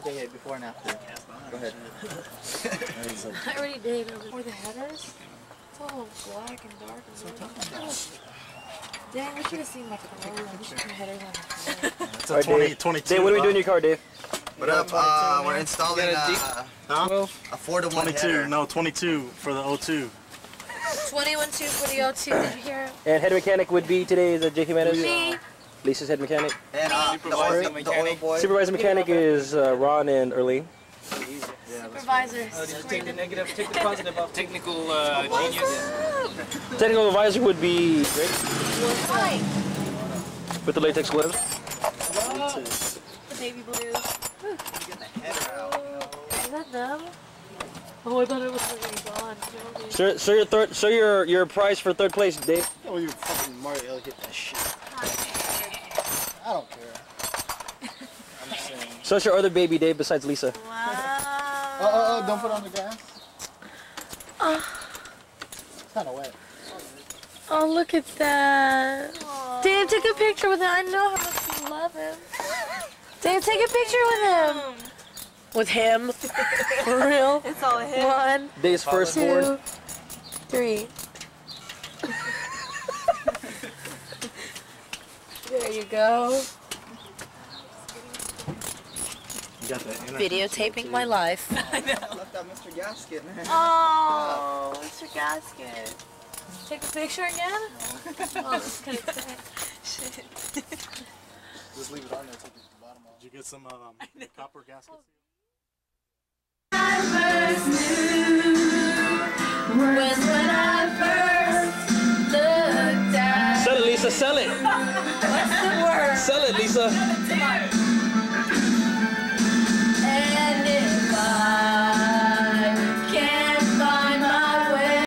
Okay, yeah, before and after. Go ahead. I already did. Or the headers? It's all black and dark and blue. Dang, we should have seen my car. We should have headers on the car. It's a 22. Dave, what are we doing in your car, Dave? What up? We're installing a 4-to-1 22. header. No, 22 for the 02. 21-2 for the O2. Did you hear it? And head mechanic would be today is JP Meadows? Me. Lisa's head mechanic. And the oil boy. Supervisor mechanic is Ron and Early. Supervisors. Just take the negative, take the positive off. Technical genius. Technical advisor would be Rick Hi. with the latex gloves. The baby blues. Get the header out. Is that them? Oh, I thought it was already gone. Sir, your prize for third place, Dave. Oh, you fucking Mario hit that shit. I don't care. I'm just saying. So it's your other baby, Dave, besides Lisa. Wow. Don't put on the gas. It's kind of wet. Oh, look at that. Aww. Dave, take a picture with him. I know how much you love him. Dave, take a picture with him. With him? For real? It's all him. 1, Dave's firstborn. 2, 3. There you go. You got that Videotaping my life. I left out Mr. Gasket, man. Oh, Mr. Gasket. Take a picture again? Oh, just kidding. Shit. Just leave it on there. Take the bottom off. Did you get some copper gaskets? When I first looked at. Sell it, Lisa, sell it. What's the word? Sell it, Lisa.